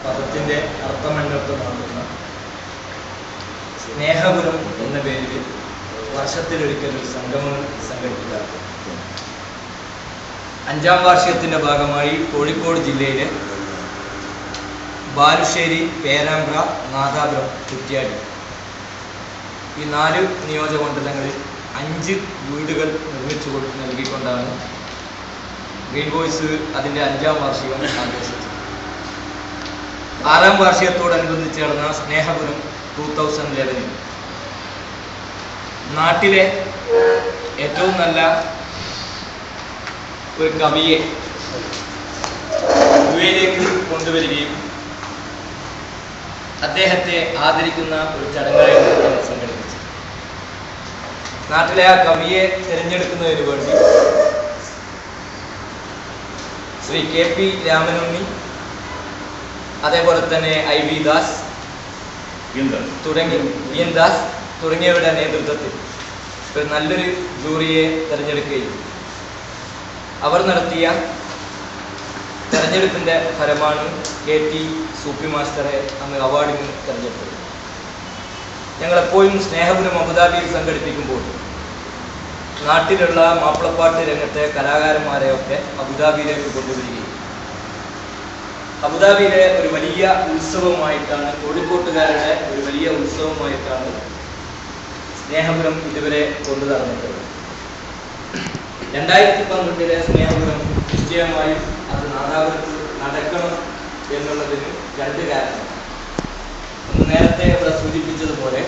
പദത്തിൻ്റെ അർത്ഥമന്വർത്ഥമാകുന്ന സ്നേഹപുരം എന്ന പേരിൽ വർഷത്തിലൊരിക്കൽ ഒരു സംഗമം സംഘടിപ്പിക്കാറുണ്ട്. 5ാം വാർഷികത്തിൻ്റെ ഭാഗമായി കോഴിക്കോട് ജില്ലയിലെ ബാലുശ്ശേരി, പേരാമ്പ്ര, നാദാപുരം, കുറ്റ്യാടി ഈ 4 നിയോജകമണ്ഡലങ്ങളിൽ 5 വീടുകൾ നിർമ്മിച്ചു നൽകിക്കൊണ്ടാണ് ഗ്രീൻ വോയ്സ് അതിൻ്റെ 5ാം വാർഷികം ആഘോഷിച്ചത്. 6ാം വാർഷികത്തോടനുബന്ധിച്ച് നടന്ന സ്നേഹപുരം 2011 നാട്ടിലെ ഏറ്റവും നല്ല ഒരു കവിയെ യുഎയിലേക്ക് കൊണ്ടുവരികയും അദ്ദേഹത്തെ ആദരിക്കുന്ന ഒരു ചടങ്ങായിരുന്നു സംഘടിപ്പിച്ചത്. നാട്ടിലെ ആ കവിയെ തിരഞ്ഞെടുക്കുന്നതിന് വേണ്ടി ശ്രീ KP രാമനുണ്ണി, അതേപോലെ തന്നെ IV ദാസ് തുടങ്ങിയവരുടെ നേതൃത്വത്തിൽ ഒരു നല്ലൊരു ജൂറിയെ തിരഞ്ഞെടുക്കുകയും അവർ നടത്തിയ തെരഞ്ഞെടുപ്പിൻ്റെ ഫലമാണ് KT സൂപ്പി മാസ്റ്ററെ അന്ന് അവാർഡിന് തിരഞ്ഞെടുത്തത്. ഞങ്ങളെപ്പോഴും സ്നേഹപുരം അബുദാബിയിൽ സംഘടിപ്പിക്കുമ്പോൾ നാട്ടിലുള്ള മാപ്പിളപ്പാട്ട് രംഗത്തെ കലാകാരന്മാരെയൊക്കെ അബുദാബിയിലേക്ക് കൊണ്ടുവരികയും അബുദാബിയിലെ ഒരു വലിയ ഉത്സവമായിട്ടാണ്, കോഴിക്കോട്ടുകാരുടെ ഒരു വലിയ ഉത്സവമായിട്ടാണ് സ്നേഹപുരം ഇതുവരെ കൊണ്ടു നടന്നിട്ടുള്ളത്. 2012 സ്നേഹപുരം നിശ്ചയമായും അത് നാദാപുരത്ത് നടക്കണം എന്നുള്ളതിന് 2 കാരണം. ഒന്ന്, നേരത്തെ ഇവിടെ സൂചിപ്പിച്ചതുപോലെ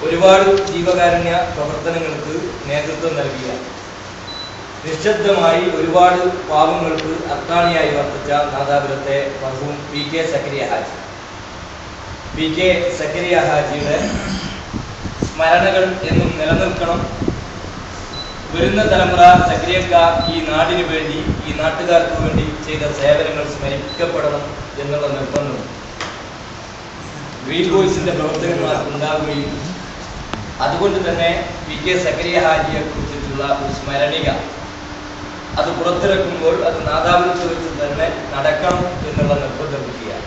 ഒരുപാട് ജീവകാരുണ്യ പ്രവർത്തനങ്ങൾക്ക് നേതൃത്വം നൽകിയ, നിശബ്ദമായി ഒരുപാട് പാവങ്ങൾക്ക് അത്താണിയായി വർത്തിച്ച നാദാപുരത്തെ മർഹൂം PK സക്കരിയ ഹാജിയുടെ സ്മരണകൾ എന്നും നിലനിൽക്കണം. വരുന്ന തലമുറ സക്കരിയക്ക ഈ നാടിനു വേണ്ടി, ഈ നാട്ടുകാർക്ക് വേണ്ടി ചെയ്ത സേവനങ്ങൾ സ്മരിക്കപ്പെടണം എന്നുള്ള നിർബന്ധം ഗ്രീൻ വോയ്സിന്റെ പ്രവർത്തകന്മാർക്ക് ഉണ്ടാവുകയും അതുകൊണ്ട് തന്നെ PK സക്കരിയ ഹാജിയെ കുറിച്ചിട്ടുള്ള ഒരു സ്മരണിക അത് പുറത്തിറക്കുമ്പോൾ അത് നാദാപുരത്ത് വെച്ച് തന്നെ നടക്കണം എന്നുള്ള നിർബന്ധം കിട്ടിയാണ്.